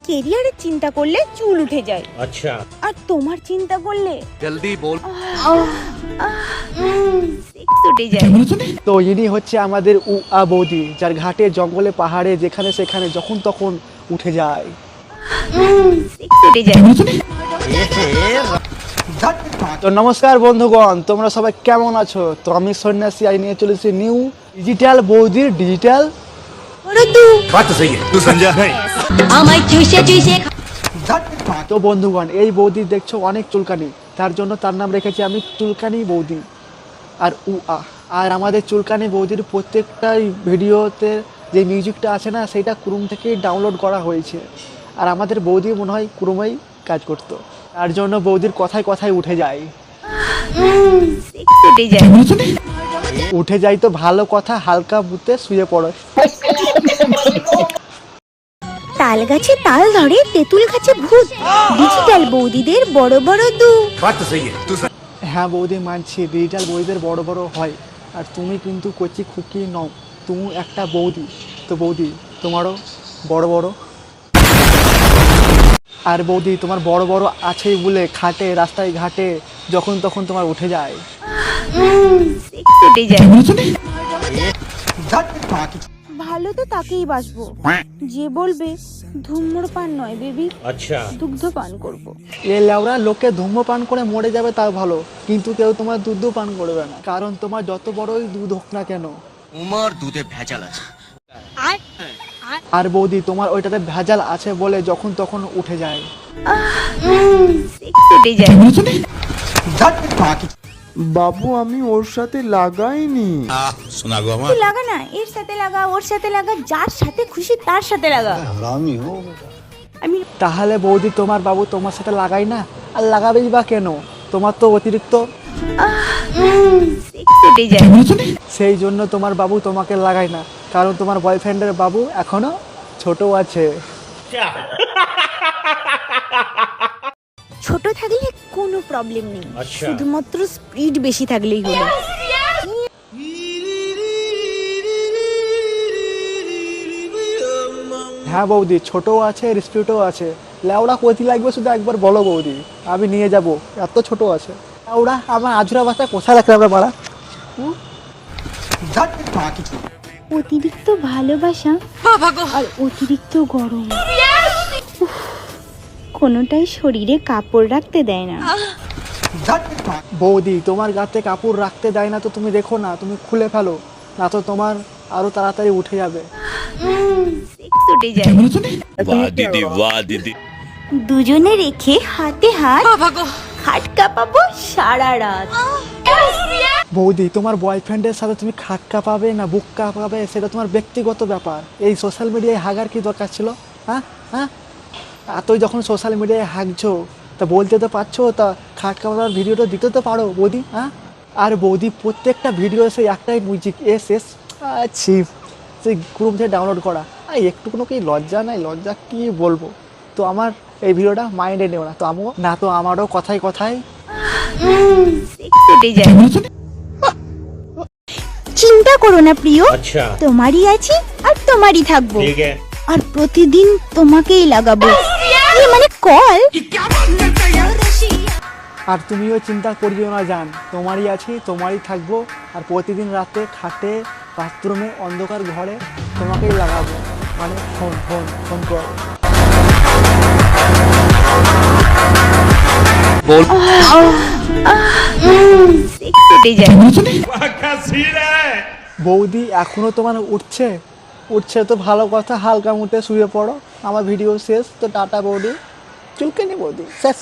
কেরিয়ারের চিন্তা করলে চুল উঠে যায়, আচ্ছা, আর তোমার চিন্তা করলে জলদি বল সেক্স উঠে যায়। তো ইনি হচ্ছে আমাদের উআ বৌদি, যার ঘাটে জঙ্গলে পাহাড়ে যেখানে সেখানে যখন তখন উঠে যায়। সেক্স উঠে যায়। তো নমস্কার বন্ধুগণ, তোমরা সবাই কেমন আছো? তো আমি সন্ন্যাসী আই নিয়ে চলেছি নিউ ডিজিটাল বৌদির ডিজিটাল। বাত তো সহি है तू समझा नहीं। আমায় চুষে চুষে তো বন্ধুগণ, এই বৌদি দেখছো অনেক চুলকানি, তার জন্য তার নাম রেখেছি আমি চুলকানি বৌদি আর উআ। আর আমাদের চুলকানি বৌদির প্রত্যেকটাই ভিডিওতে যে মিউজিকটা আছে না, সেটা ক্রোম থেকেই ডাউনলোড করা হয়েছে। আর আমাদের বৌদি মনে হয় ক্রোমেই কাজ করতো, তার জন্য বৌদির কথায় কথায় উঠে যায়। সেক্স উঠে যায়। উঠে যাই তো ভালো কথা, হালকা বুতে শুয়ে পড়ো। তাল গাছে তাল ধরে, তেঁতুল গাছে ভূত, ডিজিটাল বৌদিদের বড় বড় দু। बात तो सही है तू হ্যাঁ বৌদি, মানছি ডিজিটাল বৌদিদের বড় বড় হয়, আর তুমি কিন্তু কচি খুকি নও, তুমি একটা বৌদি। তো বৌদি তোমারও বড় বড়। আর বৌদি তোমার বড় বড় আছেই বলে খাটে রাস্তায় ঘাটে যখন তখন তোমার উঠে যায়। সেক্স উঠে যায়। ভালো তো তাকেই বাসবো যে বলবে ধূম্রপান নয় বেবি, अच्छा দুগ্ধপান করব। এ লেওরা লোকে ধূমপান করে মরে যাবে তাও ভালো, কিন্তু কেউ তোমার দুধ পান করবে না, কারণ তোমার যত বড়ই দুধ হোক না কেন উমার দুধে ভেজাল আছে। আর বৌদি তোমার ওইটাতে ভেজাল আছে বলে যখন তখন উঠে যায়। সেক্স উঠে যায়। বাবু আমি ওর সাথে লাগাইনি। सुना गो তুই লাগা না, এর সাথে লাগা, ওর সাথে লাগা, যার সাথে খুশি তার সাথে লাগা। আমি তাহলে বৌদি তোমার বাবু তোমার সাথে লাগাই না, আর লাগাবেই বা কেন? তোমার তো অতিরিক্ত, সেক্স উঠে যায়। সেই জন্য তোমার বাবু তোমাকে লাগায় না, কারণ তোমার বয়ফ্রেন্ডের বাবু এখনো ছোট আছে। ছোট থাকলে কোনো প্রবলেম নেই, আচ্ছা। শুধুমাত্র স্পিড বেশি থাকলেই হলো। হ্যাঁ বৌদি, ছোটও আছে স্পিডও আছে। লেওড়া কতি লাগবে শুধু একবার বলো বৌদি, আমি নিয়ে যাব, এত ছোট আছে। লেওড়া আমার আজরা বাচ্চা কোথায় রাখলে আমরা বাড়া। অতিরিক্ত ভালোবাসা আর অতিরিক্ত গরম, উফ, কোনোটাই শরীরে কাপড় রাখতে দেয় না। বৌদি তোমার গাতে কাপড় রাখতে দেয় না তো তুমি দেখো না, তুমি খুলে ফেলো, না তো তোমার আরো তাড়াতাড়ি উঠে যাবে। সেক্স উঠে যায়। वाह दीदी वाह दीदी দুজনে রেখে হাতে হাত খাট কাঁপাবো সারা রাত। বৌদি তোমার বয়ফ্রেন্ডের সাথে তুমি খাট কাঁপাবে না বুক কাঁপাবে সেটা তোমার ব্যক্তিগত ব্যাপার। এই সোশ্যাল মিডিয়ায় হাগার কি দরকার ছিল? হ্যাঁ হ্যাঁ, এতই যখন সোশ্যাল মিডিয়ায় হাগছো তা বলতে তো পারছো, তা খাট কাঁপানোর ভিডিওটা দিতে তো পারো বৌদি। হ্যাঁ, আর বৌদি প্রত্যেকটা ভিডিও সেই একটাই মিউজিক এস ছিপ, সেই গ্রুপ থেকে ডাউনলোড করা। আর একটুকুনো কি লজ্জা নাই? লজ্জা কি বলবো। তো আমার এই ভিডিওটা মাইন্ডে নেও না, তো আমিও না, তো আমারও কথায় কথায় সেক্স উঠে যায়। চিন্তা করো না প্রিয়, अच्छा তোমারই আছি আর তোমারই থাকবো, ठीक है আর প্রতিদিন তোমাকেই লাগাবো। মানে কল। আর তুমিও চিন্তা করিও না জান, তোমারই আছি তোমারই থাকবো, আর প্রতিদিন রাতে খাটে বাথরুমে অন্ধকার ঘরে তোমাকেই লাগাবো, মানে ফোন ফোন ফোন করো। সেক্স উঠে যায়। বৌদি এখনো তোমার উঠছে? উঠছে তো ভালো কথা, হালকা মুটে শুয়ে পড়ো। আমার ভিডিও শেষ তো, টাটা বৌদি, চুলকানি বৌদি শেষ।